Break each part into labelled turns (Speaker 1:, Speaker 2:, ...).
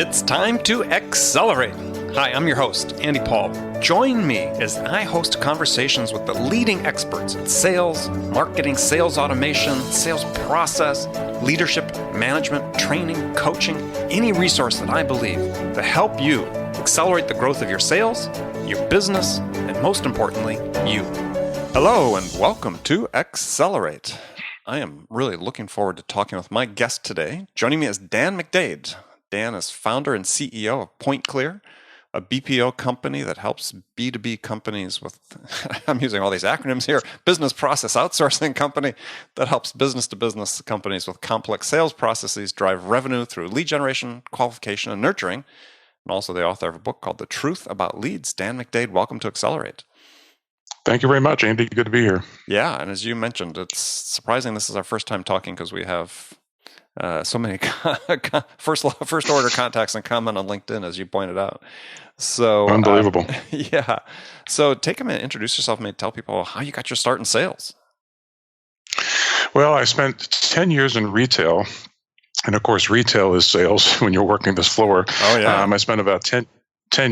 Speaker 1: It's time to accelerate. Hi, I'm your host, Andy Paul. Join me as I host conversations with the leading experts in sales, marketing, sales automation, sales process, leadership, management, training, coaching, any resource that I believe to help you accelerate the growth of your sales, your business, and most importantly, you. Hello, and welcome to Accelerate. I am really looking forward to talking with my guest today. Joining me is Dan McDade. Dan is founder and CEO of PointClear, a BPO company that helps B2B companies with, I'm using all these acronyms here, business process outsourcing company that helps business-to-business companies with complex sales processes drive revenue through lead generation, qualification, and nurturing. And also the author of a book called The Truth About Leads. Dan McDade, welcome to Accelerate.
Speaker 2: Thank you very much, Andy. Good to be here.
Speaker 1: Yeah, and as you mentioned, it's surprising this is our first time talking because we have so many first order contacts in common on LinkedIn, as you pointed out. So
Speaker 2: unbelievable.
Speaker 1: Yeah. So take a minute, introduce yourself, maybe tell people how you got your start in sales.
Speaker 2: Well, I spent 10 years in retail. And of course, retail is sales when you're working this floor.
Speaker 1: Oh, yeah.
Speaker 2: I spent about 10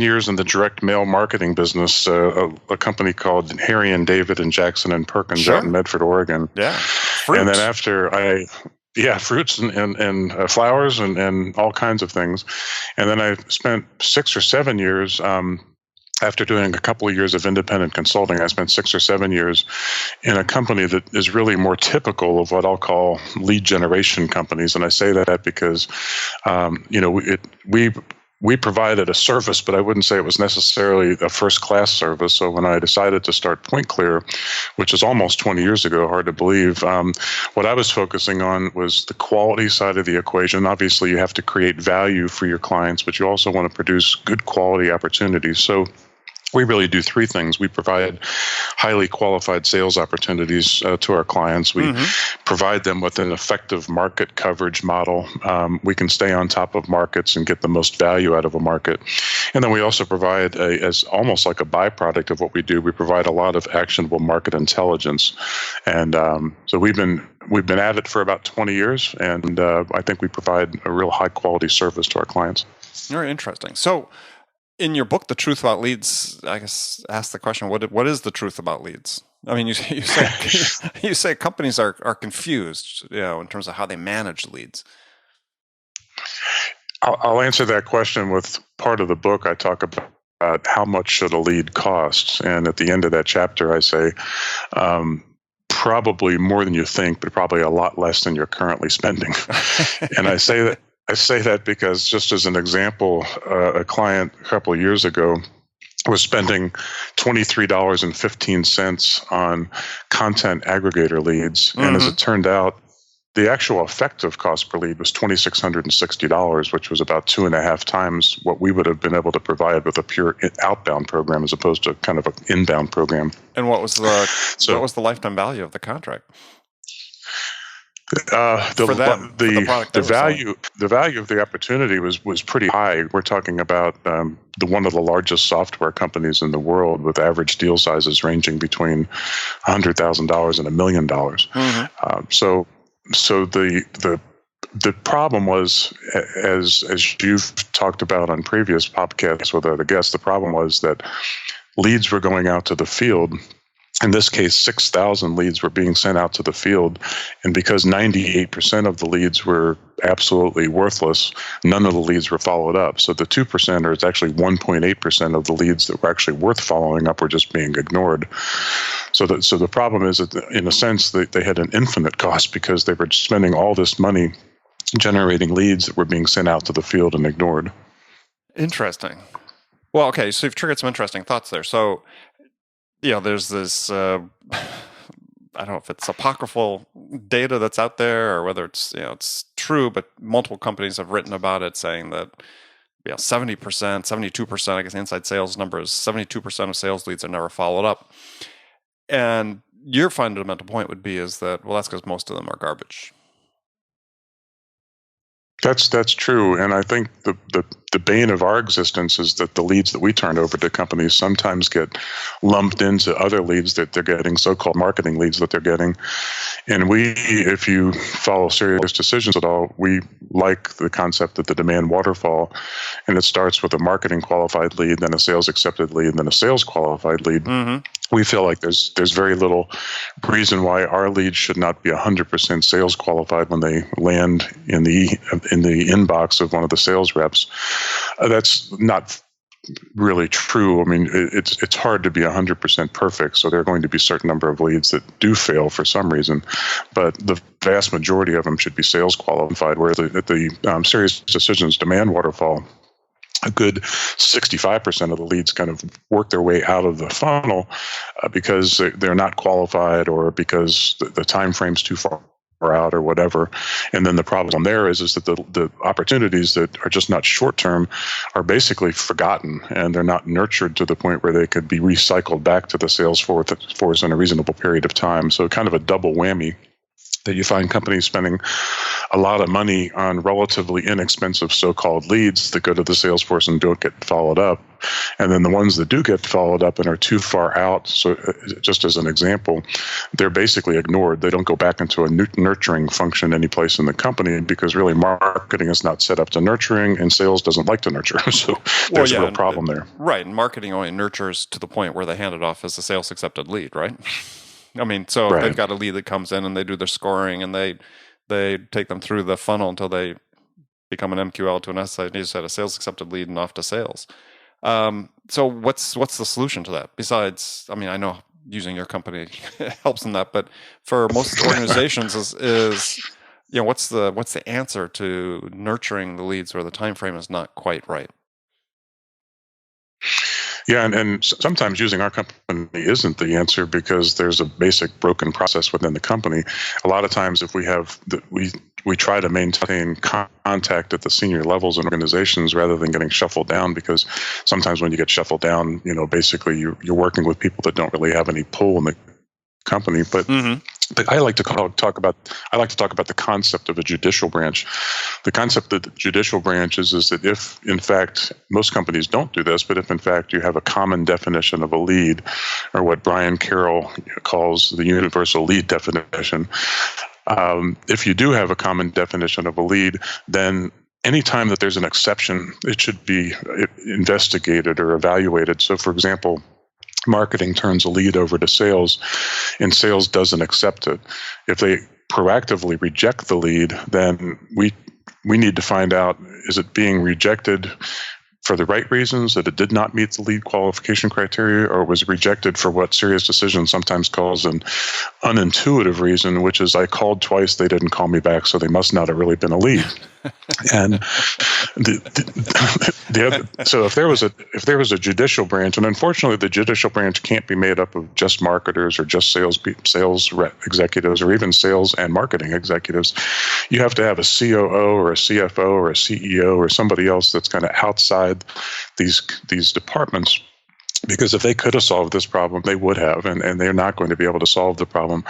Speaker 2: years in the direct mail marketing business, a company called Harry and David and Jackson and Perkins out in Medford, Oregon.
Speaker 1: Yeah. Fruit.
Speaker 2: And then after fruits and flowers and all kinds of things. And then I spent 6 or 7 years, after doing a couple of years of independent consulting, I spent 6 or 7 years in a company that is really more typical of what I'll call lead generation companies. And I say that because, we provided a service, but I wouldn't say it was necessarily a first-class service. So when I decided to start PointClear, which is almost 20 years ago, hard to believe, what I was focusing on was the quality side of the equation. Obviously, you have to create value for your clients, but you also want to produce good quality opportunities. So we really do three things. We provide highly qualified sales opportunities to our clients. We provide them with an effective market coverage model. We can stay on top of markets and get the most value out of a market. And then we also provide, as almost like a byproduct of what we do, we provide a lot of actionable market intelligence. And so we've been at it for about 20 years, and I think we provide a real high quality service to our clients.
Speaker 1: Very interesting. So in your book, The Truth About Leads, I guess ask the question, what is the truth about leads? I mean, you say companies are confused, in terms of how they manage leads.
Speaker 2: I'll answer that question with part of the book. I talk about how much should a lead cost, and at the end of that chapter, I say probably more than you think, but probably a lot less than you're currently spending. And I say that because, just as an example, a client a couple of years ago was spending $23.15 on content aggregator leads. And as it turned out, the actual effective cost per lead was $2,660, which was about 2.5 times what we would have been able to provide with a pure outbound program as opposed to kind of an inbound program.
Speaker 1: And what was the lifetime value of the contract?
Speaker 2: The value of the opportunity was pretty high. We're talking about one of the largest software companies in the world, with average deal sizes ranging between $100,000 and $1 million. So the problem was, as you've talked about on previous podcasts with other guests, the problem was that leads were going out to the field. In this case, 6,000 leads were being sent out to the field. And because 98% of the leads were absolutely worthless, none of the leads were followed up. So the 2%, or it's actually 1.8% of the leads that were actually worth following up, were just being ignored. So the problem is that, in a sense, they had an infinite cost because they were spending all this money generating leads that were being sent out to the field and ignored.
Speaker 1: Interesting. Well, okay, so you've triggered some interesting thoughts there. So there's this, I don't know if it's apocryphal data that's out there or whether it's true, but multiple companies have written about it, saying that 70%, 72%, I guess the inside sales number is 72% of sales leads are never followed up. And your fundamental point would be is that, well, that's because most of them are garbage.
Speaker 2: That's true, and I think the bane of our existence is that the leads that we turn over to companies sometimes get lumped into other leads that they're getting, so-called marketing leads that they're getting. And we, if you follow Serious Decisions at all, we like the concept of the demand waterfall, and it starts with a marketing qualified lead, then a sales accepted lead, then a sales qualified lead. Mm-hmm. We feel like there's very little reason why our leads should not be 100% sales qualified when they land in the inbox of one of the sales reps. That's not really true. I mean, it's hard to be 100% perfect, so there are going to be a certain number of leads that do fail for some reason, but the vast majority of them should be sales qualified, whereas at the Serious Decisions Demand Waterfall, a good 65% of the leads kind of work their way out of the funnel because they're not qualified or because the time frame's too far out or whatever. And then the problem there is that the opportunities that are just not short term are basically forgotten, and they're not nurtured to the point where they could be recycled back to the sales force in a reasonable period of time. So kind of a double whammy that you find companies spending a lot of money on relatively inexpensive so-called leads that go to the sales force and don't get followed up. And then the ones that do get followed up and are too far out, so just as an example, they're basically ignored. They don't go back into a nurturing function any place in the company because really marketing is not set up to nurturing and sales doesn't like to nurture. So there's a real problem there.
Speaker 1: Right. And marketing only nurtures to the point where they hand it off as a sales accepted lead, right? I mean, so if they've got a lead that comes in and they do their scoring and they take them through the funnel until they become an MQL to an SI, you said a sales accepted lead and off to sales. So what's the solution to that? Besides, I mean, I know using your company helps in that, but for most organizations is what's the answer to nurturing the leads where the time frame is not quite right?
Speaker 2: Yeah, and sometimes using our company isn't the answer because there's a basic broken process within the company. A lot of times, if we have we try to maintain contact at the senior levels in organizations rather than getting shuffled down, because sometimes when you get shuffled down, basically you're working with people that don't really have any pull in the company. But I like to talk about the concept of a judicial branch. The concept of the judicial branch is that if, in fact, most companies don't do this, but if, in fact, you have a common definition of a lead, or what Brian Carroll calls the universal lead definition, if you do have a common definition of a lead, then anytime that there's an exception, it should be investigated or evaluated. So, for example, marketing turns a lead over to sales and sales doesn't accept it. If they proactively reject the lead, then we need to find out, is it being rejected for the right reasons, that it did not meet the lead qualification criteria, or was rejected for what Serious Decisions sometimes calls an unintuitive reason, which is I called twice, they didn't call me back, so they must not have really been a lead. And so if there was a judicial branch, and unfortunately the judicial branch can't be made up of just marketers or just sales executives or even sales and marketing executives, you have to have a COO or a CFO or a CEO or somebody else that's kind of outside these departments. Because if they could have solved this problem, they would have, and they're not going to be able to solve the problem.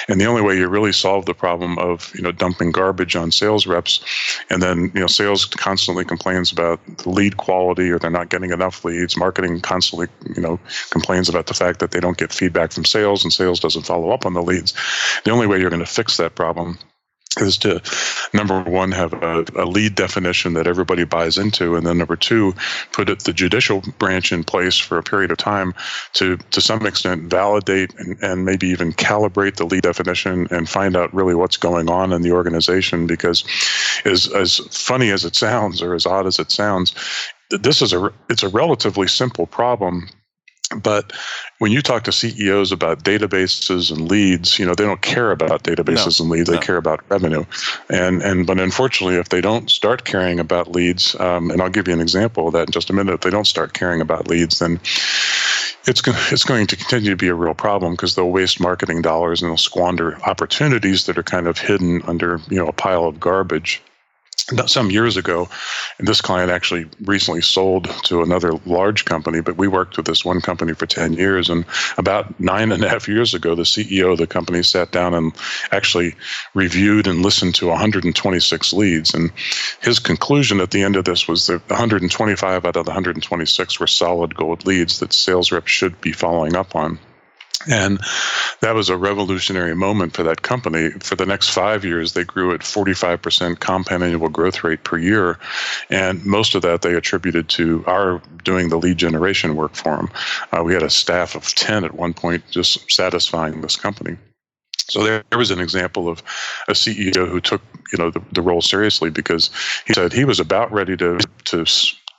Speaker 2: And the only way you really solve the problem of dumping garbage on sales reps, and then sales constantly complains about the lead quality or they're not getting enough leads. Marketing constantly complains about the fact that they don't get feedback from sales, and sales doesn't follow up on the leads. The only way you're going to fix that problem is to, number one, have a lead definition that everybody buys into, and then number two, put the judicial branch in place for a period of time to some extent validate and maybe even calibrate the lead definition and find out really what's going on in the organization. Because as funny as it sounds, or as odd as it sounds, it's a relatively simple problem. But when you talk to CEOs about databases and leads, they don't care about databases and leads. They care about revenue. But unfortunately, if they don't start caring about leads, and I'll give you an example of that in just a minute, if they don't start caring about leads, then it's going to continue to be a real problem, because they'll waste marketing dollars and they'll squander opportunities that are kind of hidden under a pile of garbage. some years ago, and this client actually recently sold to another large company, but we worked with this one company for 10 years. And about 9.5 years ago, the CEO of the company sat down and actually reviewed and listened to 126 leads. And his conclusion at the end of this was that 125 out of the 126 were solid gold leads that sales reps should be following up on. And that was a revolutionary moment for that company. For the next 5 years, they grew at 45% compound annual growth rate per year. And most of that they attributed to our doing the lead generation work for them. We had a staff of 10 at one point just satisfying this company. So there was an example of a CEO who took the role seriously, because he said he was about ready to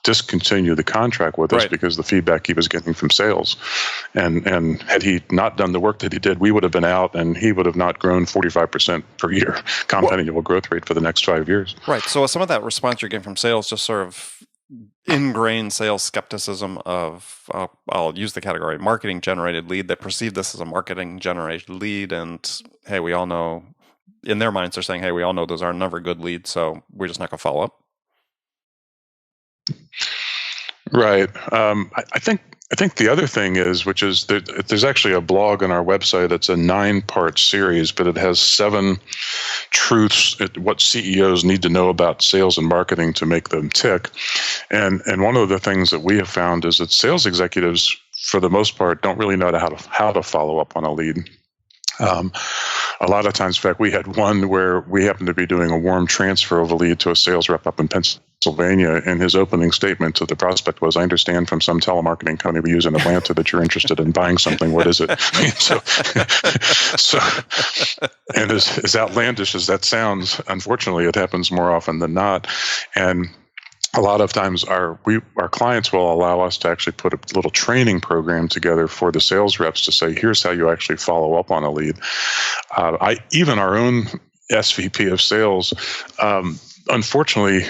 Speaker 2: discontinue the contract with us because the feedback he was getting from sales. And had he not done the work that he did, we would have been out and he would have not grown 45% per year compound annual growth rate for the next 5 years.
Speaker 1: Right. So some of that response you're getting from sales just sort of ingrained sales skepticism of, I'll use the category marketing generated lead. They perceive this as a marketing generated lead. And hey, we all know, in their minds, they're saying, hey, we all know those are never good leads, so we're just not going to follow up.
Speaker 2: Right. I think the other thing is, which is there's actually a blog on our website that's a 9-part series, but it has 7 truths what CEOs need to know about sales and marketing to make them tick. And one of the things that we have found is that sales executives, for the most part, don't really know how to follow up on a lead. A lot of times, in fact, we had one where we happened to be doing a warm transfer of a lead to a sales rep up in Pennsylvania, and his opening statement to the prospect was, "I understand from some telemarketing company we use in Atlanta that you're interested in buying something. What is it?" And as outlandish as that sounds, unfortunately, it happens more often than not. And a lot of times our clients will allow us to actually put a little training program together for the sales reps to say, here's how you actually follow up on a lead. Even our own SVP of sales, unfortunately,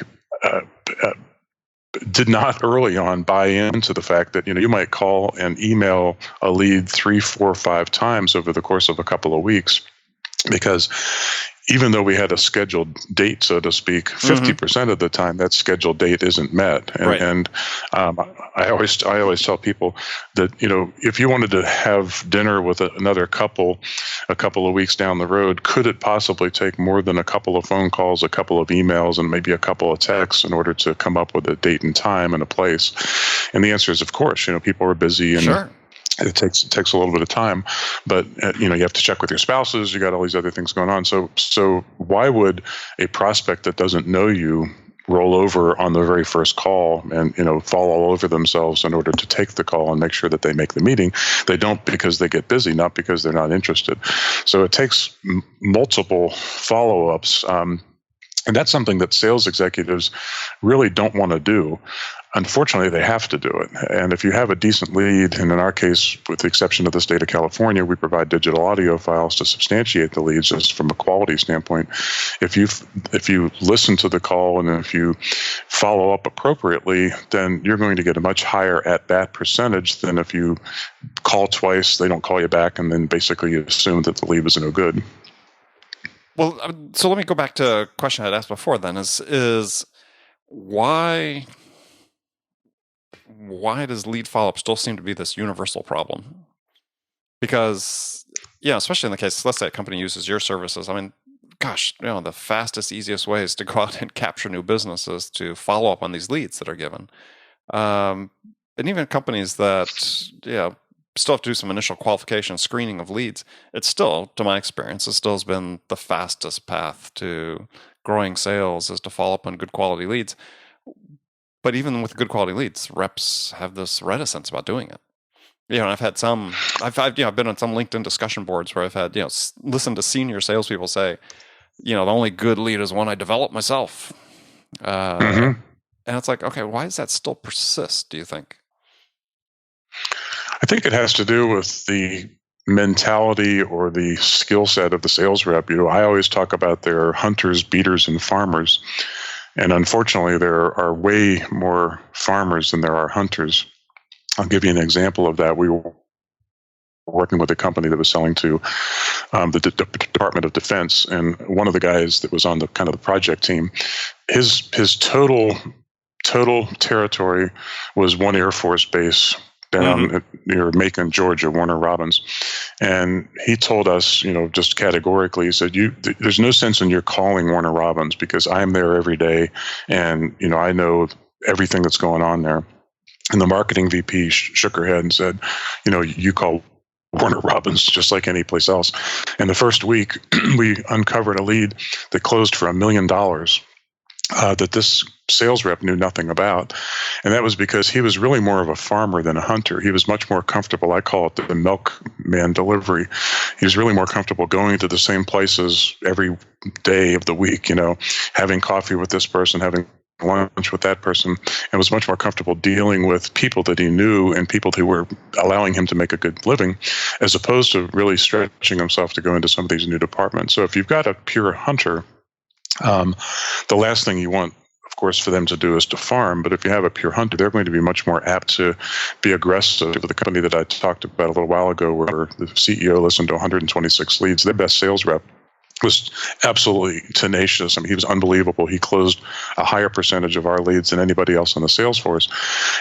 Speaker 2: did not early on buy into the fact that you might call and email a lead 3, 4, 5 times over the course of a couple of weeks, because even though we had a scheduled date, so to speak, 50% of the time that scheduled date isn't met. And I always tell people that if you wanted to have dinner with another couple a couple of weeks down the road, could it possibly take more than a couple of phone calls, a couple of emails, and maybe a couple of texts in order to come up with a date and time and a place? And the answer is, of course. People are busy and. Sure. It takes a little bit of time, but you have to check with your spouses. You got all these other things going on. So why would a prospect that doesn't know you roll over on the very first call and fall all over themselves in order to take the call and make sure that they make the meeting? They don't because they get busy, not because they're not interested. So it takes multiple follow-ups, and that's something that sales executives really don't want to do. Unfortunately, they have to do it. And if you have a decent lead, and in our case, with the exception of the state of California, we provide digital audio files to substantiate the leads just from a quality standpoint. If you listen to the call and if you follow up appropriately, then you're going to get a much higher at-bat percentage than if you call twice, they don't call you back, and then basically you assume that the lead was no good.
Speaker 1: Well, so let me go back to a question I'd asked before then, is why does lead follow-up still seem to be this universal problem? Because, especially in the case, let's say a company uses your services. I mean, gosh, the fastest, easiest ways to go out and capture new business is to follow up on these leads that are given. And even companies that, still have to do some initial qualification, screening of leads, it's still, to my experience, it still has been the fastest path to growing sales is to follow up on good quality leads. But even with good quality leads, reps have this reticence about doing it. I've had I've been on some LinkedIn discussion boards where I've had, listened to senior salespeople say, the only good lead is one I develop myself. And it's like, okay, why does that still persist, do you think?
Speaker 2: I think it has to do with the mentality or the skill set of the sales rep. I always talk about their hunters, beaters, and farmers. And unfortunately, there are way more farmers than there are hunters. I'll give you an example of that. We working with a company that was selling to the Department of Defense, and one of the guys that was on the kind of the project team, his total territory was one Air Force base down near Macon, Georgia, Warner Robins. And he told us, just categorically, he said, there's no sense in your calling Warner Robins because I'm there every day and, I know everything that's going on there. And the marketing VP shook her head and said, you call Warner Robins just like any place else. And the first week, we uncovered a lead that closed for $1 million that this sales rep knew nothing about. And that was because he was really more of a farmer than a hunter. He was much more comfortable. I call it the milkman delivery. He was really more comfortable going to the same places every day of the week, having coffee with this person, having lunch with that person, and was much more comfortable dealing with people that he knew and people who were allowing him to make a good living, as opposed to really stretching himself to go into some of these new departments. So if you've got a pure hunter, the last thing you want, of course, for them to do is to farm. But if you have a pure hunter, they're going to be much more apt to be aggressive. The company that I talked about a little while ago, where the CEO listened to 126 leads, their best sales rep was absolutely tenacious. I mean, he was unbelievable. He closed a higher percentage of our leads than anybody else on the sales force.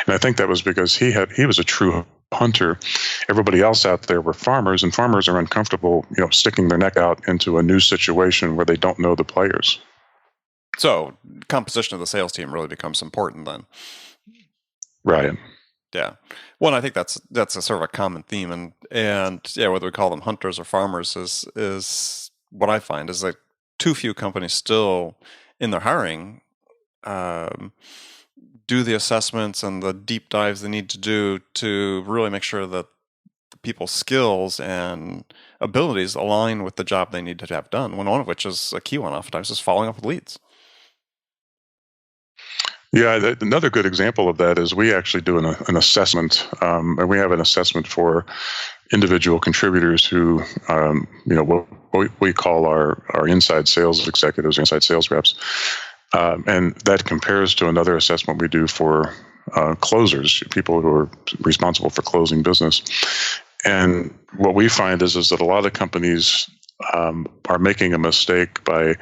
Speaker 2: And I think that was because he was a true hunter. Everybody else out there were farmers, and farmers are uncomfortable, sticking their neck out into a new situation where they don't know the players.
Speaker 1: So composition of the sales team really becomes important then.
Speaker 2: Right.
Speaker 1: Yeah. Well, I think that's a sort of a common theme, and yeah, whether we call them hunters or farmers is what I find is that too few companies still in their hiring do the assessments and the deep dives they need to do to really make sure that people's skills and abilities align with the job they need to have done. One of which is a key one oftentimes is following up with leads.
Speaker 2: Yeah, another good example of that is we actually do an assessment, and we have an assessment for individual contributors who, what we call our inside sales executives, inside sales reps, and that compares to another assessment we do for closers, people who are responsible for closing business. And what we find is that a lot of companies are making a mistake by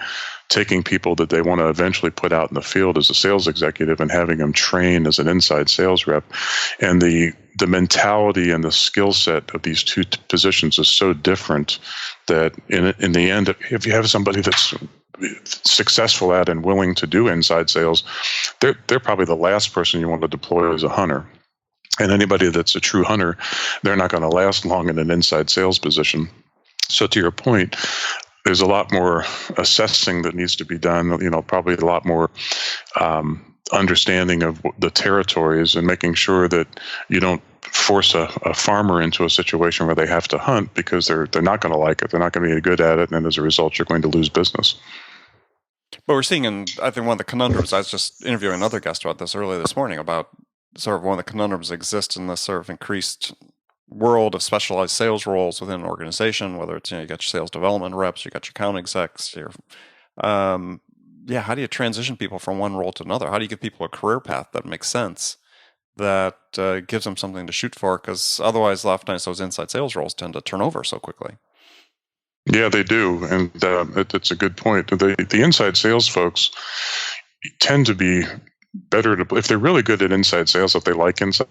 Speaker 2: taking people that they want to eventually put out in the field as a sales executive and having them train as an inside sales rep. And the mentality and the skill set of these two positions is so different that in the end, if you have somebody that's successful at and willing to do inside sales, they're probably the last person you want to deploy as a hunter. And anybody that's a true hunter, they're not going to last long in an inside sales position. So to your point, there's a lot more assessing that needs to be done, probably a lot more understanding of the territories and making sure that you don't force a farmer into a situation where they have to hunt because they're not going to like it. They're not going to be good at it. And as a result, you're going to lose business.
Speaker 1: But we're seeing I think one of the conundrums, I was just interviewing another guest about this earlier this morning, about sort of one of the conundrums that exist in this sort of increased world of specialized sales roles within an organization, whether it's, you got your sales development reps, you got your account execs, how do you transition people from one role to another? How do you give people a career path that makes sense, that gives them something to shoot for? Because otherwise, oftentimes those inside sales roles tend to turn over so quickly.
Speaker 2: Yeah, they do. And it's a good point. The inside sales folks tend to be better if they're really good at inside sales, if they like inside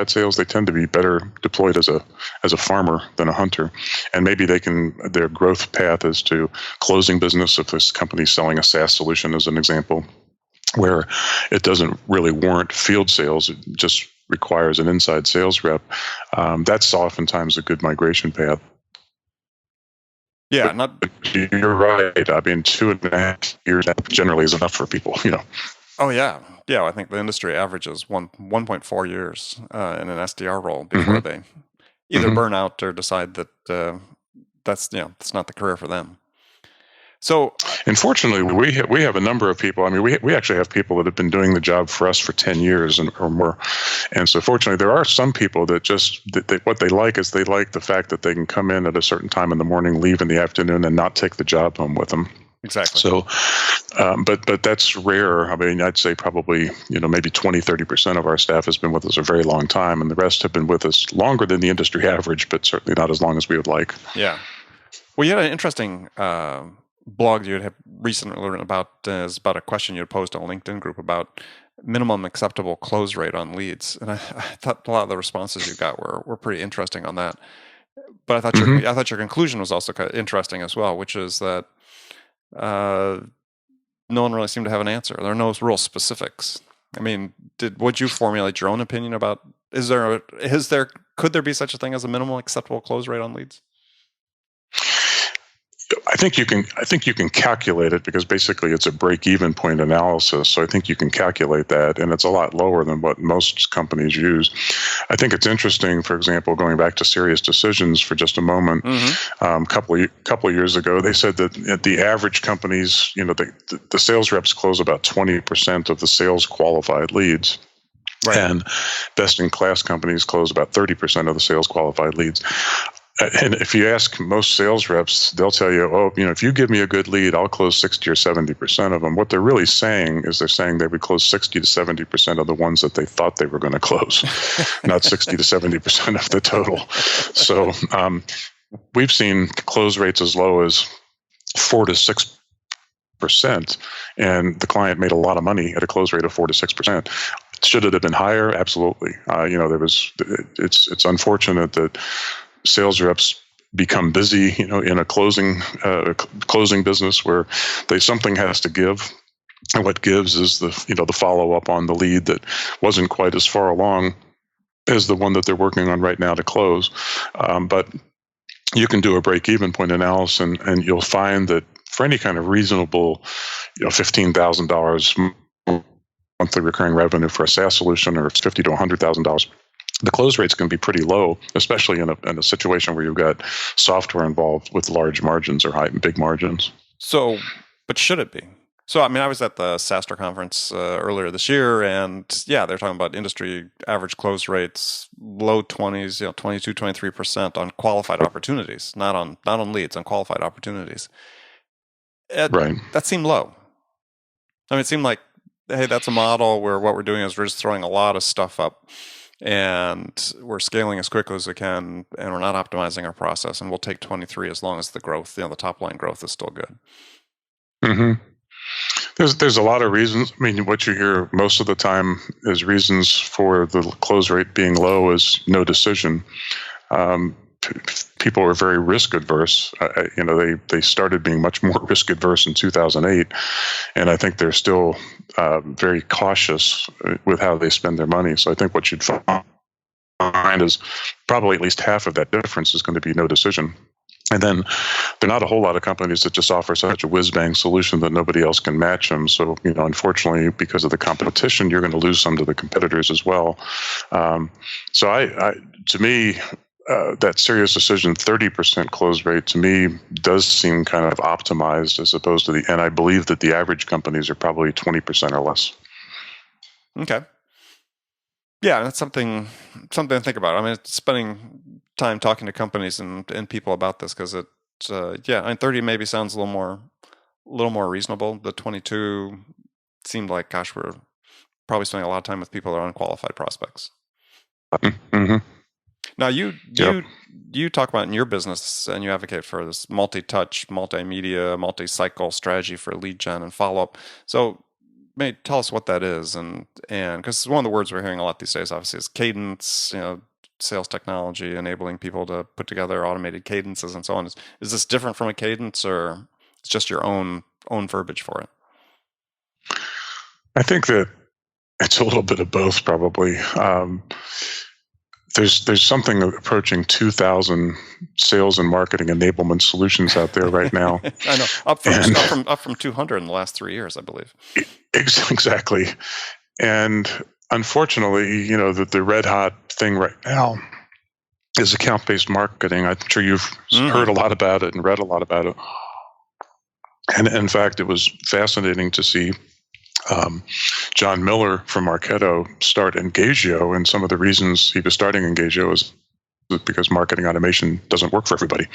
Speaker 2: sales, they tend to be better deployed as a farmer than a hunter. And maybe their growth path is to closing business if this company's selling a SaaS solution, as an example, where it doesn't really warrant field sales. It just requires an inside sales rep. That's oftentimes a good migration path.
Speaker 1: Yeah,
Speaker 2: but you're right. I mean, 2.5 years generally is enough for people,
Speaker 1: Oh, yeah. Yeah, I think the industry averages 1.4 years in an SDR role before they either burn out or decide that that's not the career for them. So,
Speaker 2: unfortunately, we have a number of people. I mean, we actually have people that have been doing the job for us for 10 years or more. And so, fortunately, there are some people that what they like is they like the fact that they can come in at a certain time in the morning, leave in the afternoon, and not take the job home with them.
Speaker 1: Exactly.
Speaker 2: So, but that's rare. I mean, I'd say probably, maybe 20, 30% of our staff has been with us a very long time, and the rest have been with us longer than the industry average, but certainly not as long as we would like.
Speaker 1: Yeah. Well, you had an interesting blog you had recently learned about. Is about a question you had posed on a LinkedIn group about minimum acceptable close rate on leads, and I thought a lot of the responses you got were pretty interesting on that. But I thought your conclusion was also kind of interesting as well, which is that no one really seemed to have an answer. There are no real specifics. I mean, would you formulate your own opinion about could there be such a thing as a minimum acceptable close rate on leads?
Speaker 2: I think you can calculate it, because basically it's a break-even point analysis. So I think you can calculate that, and it's a lot lower than what most companies use. I think it's interesting, for example, going back to SiriusDecisions for just a moment. Couple of years ago, they said that at the average companies, the sales reps close about 20% of the sales qualified leads. Right. And best-in-class companies close about 30% of the sales qualified leads. And if you ask most sales reps, they'll tell you, if you give me a good lead, I'll close 60 or 70% of them. What they're really saying is they're saying they would close 60 to 70% of the ones that they thought they were going to close, not 60 to 70% of the total. So we've seen close rates as low as 4 to 6%, and the client made a lot of money at a close rate of 4 to 6%. Should it have been higher? Absolutely. It's unfortunate that sales reps become busy, in a closing business where something has to give, and what gives is the follow up on the lead that wasn't quite as far along as the one that they're working on right now to close. But you can do a break-even point analysis, and you'll find that for any kind of reasonable, $15,000 monthly recurring revenue for a SaaS solution, or $50,000 to $100,000. The close rates can be pretty low, especially in a situation where you've got software involved with large margins or big margins.
Speaker 1: So, but should it be? So, I mean, I was at the SaaStr conference earlier this year, and they're talking about industry average close rates, low 20s, 22, 23% on qualified opportunities, not on leads, on qualified opportunities.
Speaker 2: Right.
Speaker 1: That seemed low. I mean, it seemed like, hey, that's a model where what we're doing is we're just throwing a lot of stuff up, and we're scaling as quickly as we can, and we're not optimizing our process, and we'll take 23 as long as the growth, the top line growth is still good.
Speaker 2: Mm-hmm. There's a lot of reasons. I mean, what you hear most of the time is reasons for the close rate being low is no decision. People are very risk adverse. They started being much more risk adverse in 2008, and I think they're still very cautious with how they spend their money. So I think what you'd find is probably at least half of that difference is going to be no decision. And then there are not a whole lot of companies that just offer such a whiz-bang solution that nobody else can match them. So, unfortunately, because of the competition, you're going to lose some to the competitors as well. To me, that SiriusDecision 30% close rate to me does seem kind of optimized as opposed to and I believe that the average companies are probably 20% or less. Okay.
Speaker 1: Yeah, that's something to think about. I mean, it's spending time talking to companies and people about this, because 30 maybe sounds a little more reasonable. The 22 seemed like, gosh, we're probably spending a lot of time with people that are unqualified prospects.
Speaker 2: Mm-hmm.
Speaker 1: Now, you talk about in your business, and you advocate for this multi-touch, multimedia, multi-cycle strategy for lead gen and follow-up. So, maybe tell us what that is, and because one of the words we're hearing a lot these days, obviously, is cadence. Sales technology, enabling people to put together automated cadences and so on. Is this different from a cadence, or it's just your own verbiage for it?
Speaker 2: I think that it's a little bit of both, probably. There's something approaching 2,000 sales and marketing enablement solutions out there right now.
Speaker 1: I know, up from 200 in the last 3 years, I believe.
Speaker 2: Exactly, and unfortunately, the red hot thing right now is account-based marketing. I'm sure you've heard a lot about it and read a lot about it. And in fact, it was fascinating to see John Miller from Marketo start Engagio, and some of the reasons he was starting Engagio is because marketing automation doesn't work for everybody,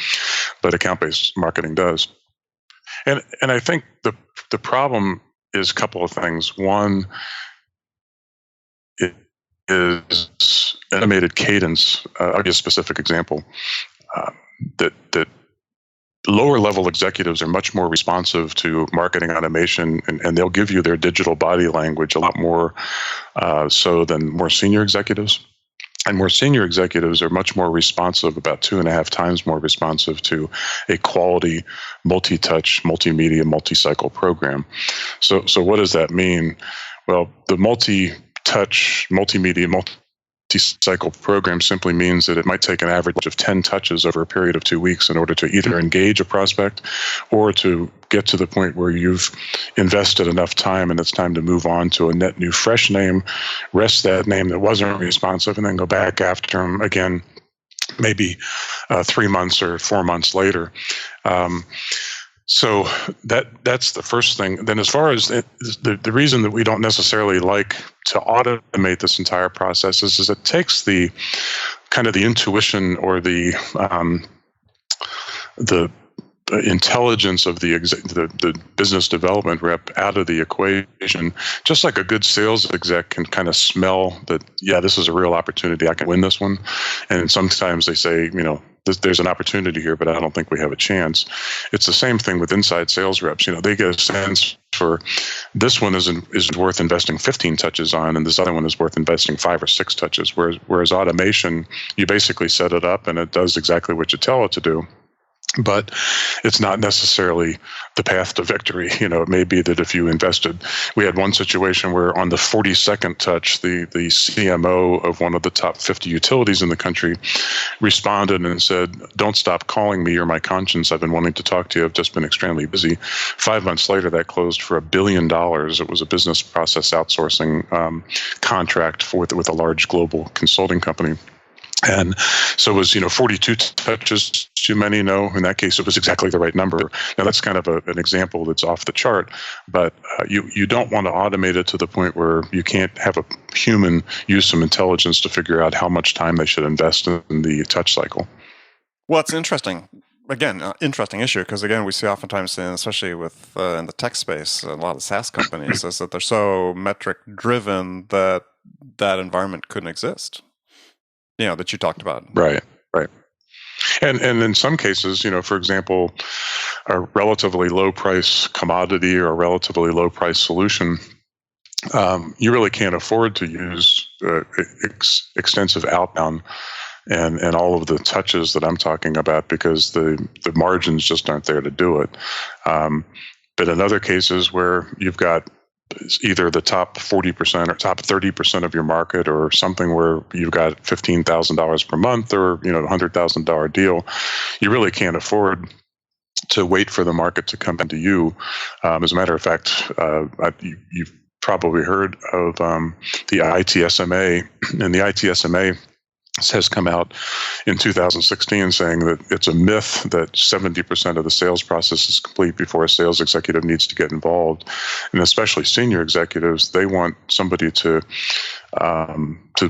Speaker 2: but account-based marketing does. And I think the problem is a couple of things. One, it is animated cadence. I'll give you a specific example. That lower level executives are much more responsive to marketing automation, and they'll give you their digital body language a lot more so than more senior executives. And more senior executives are much more responsive, about 2.5 times more responsive to a quality, multi-touch, multimedia, multi-cycle program. So what does that mean? Well, the multi-touch, multimedia, multi-cycle program simply means that it might take an average of 10 touches over a period of 2 weeks in order to either engage a prospect or to get to the point where you've invested enough time and it's time to move on to a net new fresh name, rest that name that wasn't responsive, and then go back after them again, maybe 3 months or 4 months later. So that's the first thing. Then as far as the reason that we don't necessarily like to automate this entire process is it takes the kind of the intuition or the intelligence of the business development rep out of the equation. Just like a good sales exec can kind of smell that, yeah, this is a real opportunity, I can win this one. And sometimes they say, there's an opportunity here, but I don't think we have a chance. It's the same thing with inside sales reps. They get a sense for this one isn't worth investing 15 touches on, and this other one is worth investing 5 or 6 touches. Whereas automation, you basically set it up and it does exactly what you tell it to do. But it's not necessarily the path to victory. It may be that if you invested, we had one situation where on the 42nd touch, the CMO of one of the top 50 utilities in the country responded and said, "Don't stop calling me. You're my conscience. I've been wanting to talk to you. I've just been extremely busy." 5 months later, that closed for $1 billion. It was a business process outsourcing contract with a large global consulting company. And so it was, 42 touches too many? No, in that case, it was exactly the right number. Now, that's kind of an example that's off the chart, but you don't want to automate it to the point where you can't have a human use some intelligence to figure out how much time they should invest in the touch cycle.
Speaker 1: Well, it's interesting. Again, interesting issue, because again, we see oftentimes, especially with in the tech space, a lot of SaaS companies, is that they're so metric driven that environment couldn't exist. That you talked about.
Speaker 2: Right. And in some cases, for example, a relatively low price commodity or a relatively low price solution, you really can't afford to use extensive outbound and all of the touches that I'm talking about because the margins just aren't there to do it. But in other cases where you've got either the top 40% or top 30% of your market or something where you've got $15,000 per month or, a $100,000 deal, you really can't afford to wait for the market to come into you. As a matter of fact, you've probably heard of the ITSMA, and the ITSMA has come out in 2016 saying that it's a myth that 70% of the sales process is complete before a sales executive needs to get involved. And especially senior executives, they want somebody to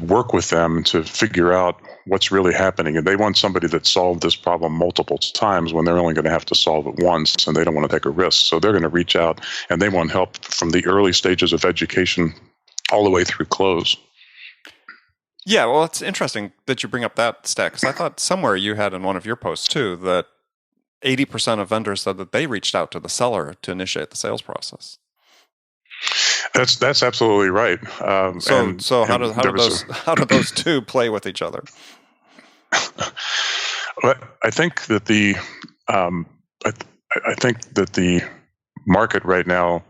Speaker 2: work with them to figure out what's really happening. And they want somebody that solved this problem multiple times when they're only going to have to solve it once, and they don't want to take a risk. So they're going to reach out and they want help from the early stages of education all the way through close.
Speaker 1: Yeah, well, it's interesting that you bring up that stat, because I thought somewhere you had in one of your posts too that 80% of vendors said that they reached out to the seller to initiate the sales process.
Speaker 2: That's absolutely right.
Speaker 1: So how do those two play with each other?
Speaker 2: I think that the market right now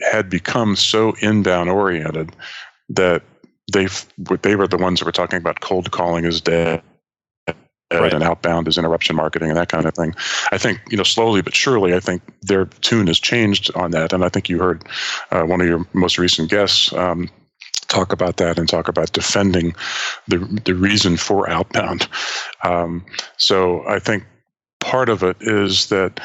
Speaker 2: had become so inbound oriented that they were the ones that were talking about cold calling is dead, right, and outbound is interruption marketing and that kind of thing. I think, slowly but surely, I think their tune has changed on that. And I think you heard one of your most recent guests talk about that and talk about defending the reason for outbound. So I think part of it is that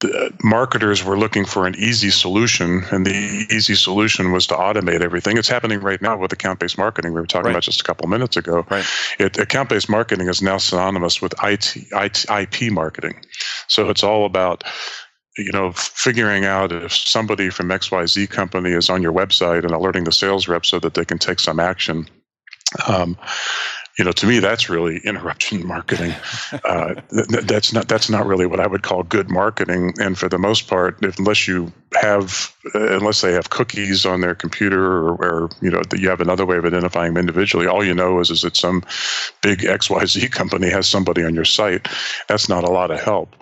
Speaker 2: the marketers were looking for an easy solution, and the easy solution was to automate everything. It's happening right now with account-based marketing. We were talking about just a couple of minutes ago.
Speaker 1: Right.
Speaker 2: Account-based marketing is now synonymous with IP marketing. So it's all about figuring out if somebody from XYZ company is on your website and alerting the sales rep so that they can take some action. To me, that's really interruption marketing. That's not really what I would call good marketing. And for the most part, unless they have cookies on their computer, or that you have another way of identifying them individually, all you know is that some big XYZ company has somebody on your site. That's not a lot of help.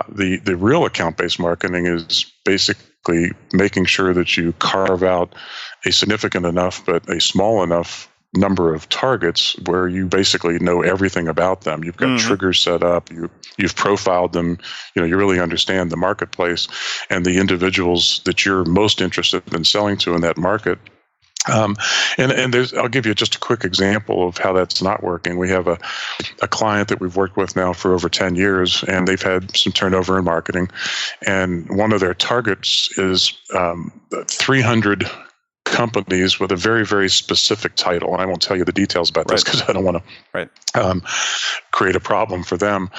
Speaker 2: The real account-based marketing is basically making sure that you carve out a significant enough but a small enough number of targets where you basically know everything about them. You've got triggers set up. You've profiled them. You really understand the marketplace and the individuals that you're most interested in selling to in that market. And I'll give you just a quick example of how that's not working. We have a client that we've worked with now for over 10 years, and they've had some turnover in marketing. And one of their targets is 300 companies with a very, very specific title. And I won't tell you the details about this because I don't want to create a problem for them.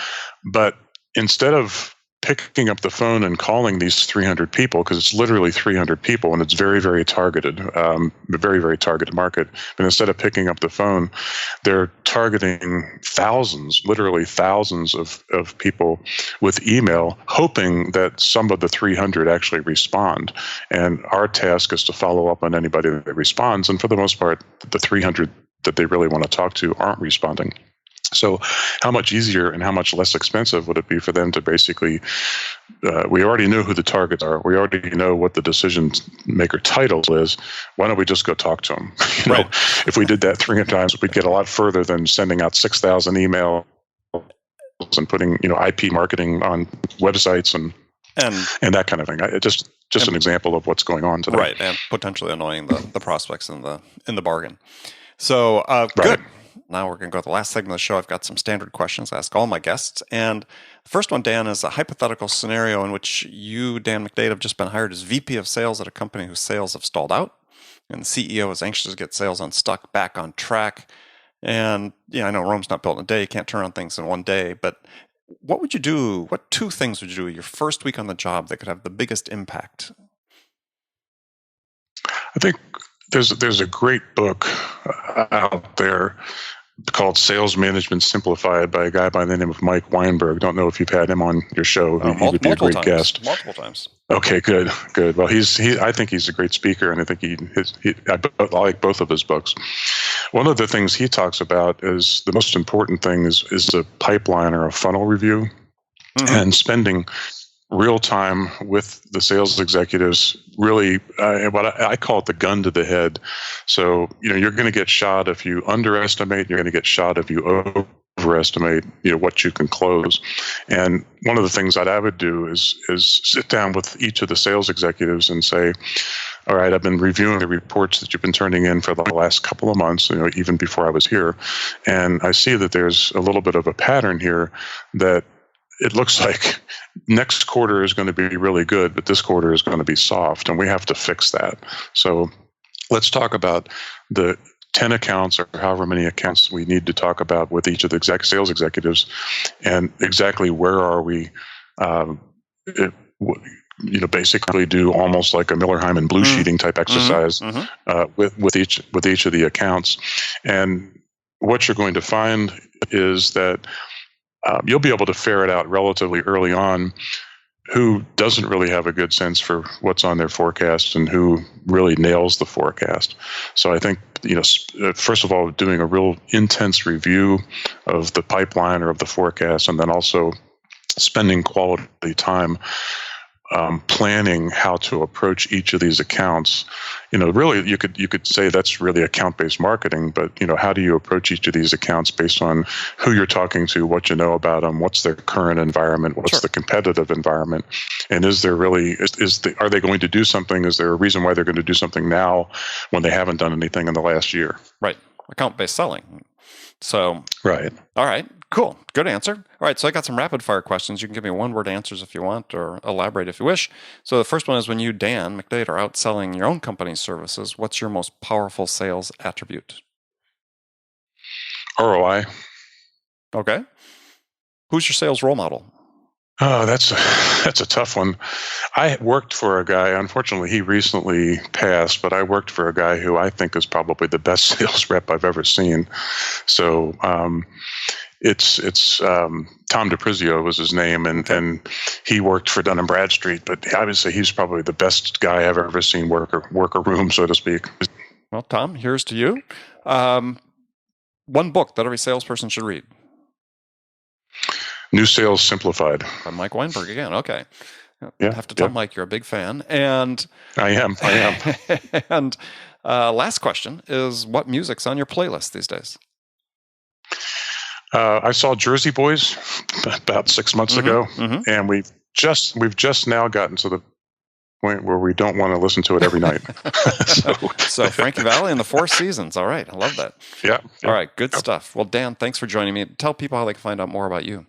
Speaker 2: But instead of picking up the phone and calling these 300 people, because it's literally 300 people and it's very, very targeted, very, very targeted market. But instead of picking up the phone, they're targeting literally thousands of people with email, hoping that some of the 300 actually respond. And our task is to follow up on anybody that responds. And for the most part, the 300 that they really want to talk to aren't responding. So how much easier and how much less expensive would it be for them to basically, we already know who the targets are. We already know what the decision maker title is. Why don't we just go talk to them? If we did that 300 times, we'd get a lot further than sending out 6,000 emails and putting, IP marketing on websites and that kind of thing. Just an example of what's going on today.
Speaker 1: Right, and potentially annoying the prospects in the bargain. So good. Now we're going to go to the last segment of the show. I've got some standard questions I ask all my guests. And the first one, Dan, is a hypothetical scenario in which you, Dan McDade, have just been hired as VP of sales at a company whose sales have stalled out. And the CEO is anxious to get sales unstuck, back on track. And I know Rome's not built in a day. You can't turn on things in one day. But what would you do? What two things would you do your first week on the job that could have the biggest impact?
Speaker 2: I think there's a great book out there called Sales Management Simplified by a guy by the name of Mike Weinberg. Don't know if you've had him on your show. He would be a great guest.
Speaker 1: Multiple times.
Speaker 2: Okay, good. Well, I think he's a great speaker, and I think I like both of his books. One of the things he talks about is the most important thing is a pipeline or a funnel review, and spending real time with the sales executives, really, what I call it the gun to the head. So, you're going to get shot if you underestimate, you're going to get shot if you overestimate, what you can close. And one of the things that I would do is sit down with each of the sales executives and say, all right, I've been reviewing the reports that you've been turning in for the last couple of months, even before I was here. And I see that there's a little bit of a pattern here that it looks like next quarter is going to be really good, but this quarter is going to be soft, and we have to fix that. So let's talk about the 10 accounts or however many accounts we need to talk about with each of the sales executives, and exactly where are we, basically do almost like a Miller-Heiman blue sheeting type exercise with each of the accounts. And what you're going to find is that you'll be able to ferret out relatively early on who doesn't really have a good sense for what's on their forecast and who really nails the forecast. So I think, first of all, doing a real intense review of the pipeline or of the forecast, and then also spending quality time planning how to approach each of these accounts. Really, you could say that's really account-based marketing, but how do you approach each of these accounts based on who you're talking to, what you know about them, what's their current environment, what's the competitive environment, and is there really are they going to do something? Is there a reason why they're going to do something now when they haven't done anything in the last year?
Speaker 1: Right, account-based selling. So
Speaker 2: right,
Speaker 1: all right, Cool. Good answer. All right. So I got some rapid fire questions. You can give me one-word answers if you want, or elaborate if you wish. So the first one is, when you, Dan McDade, are out selling your own company's services, what's your most powerful sales attribute?
Speaker 2: ROI.
Speaker 1: Okay. Who's your sales role model?
Speaker 2: Oh, that's a tough one. I worked for a guy, unfortunately he recently passed, but I worked for a guy who I think is probably the best sales rep I've ever seen. So it's Tom DiPrizio was his name, and he worked for Dun & Bradstreet, but obviously he's probably the best guy I've ever seen work a room, so to speak.
Speaker 1: Well, Tom, here's to you. One book that every salesperson should read.
Speaker 2: New Sales Simplified.
Speaker 1: By Mike Weinberg again. Okay.
Speaker 2: Yeah,
Speaker 1: have to tell Mike you're a big fan. And
Speaker 2: I am.
Speaker 1: And last question is, what music's on your playlist these days?
Speaker 2: I saw Jersey Boys about 6 months ago, and we've just now gotten to the point where we don't want to listen to it every night.
Speaker 1: So Frankie Valli and the Four Seasons. All right. I love that.
Speaker 2: Yeah.
Speaker 1: All right. Good stuff. Well, Dan, thanks for joining me. Tell people how they can find out more about you.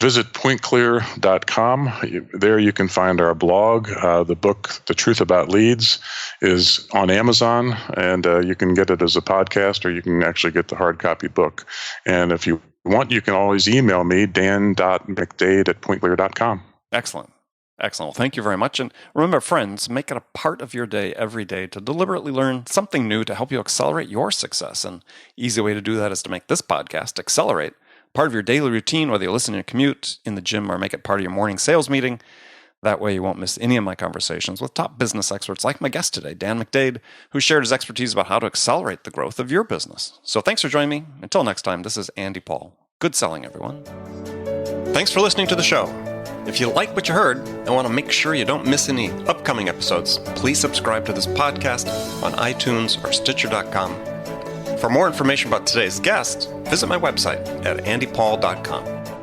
Speaker 2: Visit PointClear.com. There you can find our blog. The book, The Truth About Leads, is on Amazon, and you can get it as a podcast, or you can actually get the hard copy book. And if you want, you can always email me, dan.mcdade@pointclear.com.
Speaker 1: Excellent. Well, thank you very much. And remember, friends, make it a part of your day every day to deliberately learn something new to help you accelerate your success. And easy way to do that is to make this podcast, Accelerate, part of your daily routine, whether you listen in your commute, in the gym, or make it part of your morning sales meeting. That way you won't miss any of my conversations with top business experts like my guest today, Dan McDade, who shared his expertise about how to accelerate the growth of your business. So thanks for joining me. Until next time, this is Andy Paul. Good selling, everyone. Thanks for listening to the show. If you like what you heard and want to make sure you don't miss any upcoming episodes, please subscribe to this podcast on iTunes or Stitcher.com. For more information about today's guest, visit my website at andypaul.com.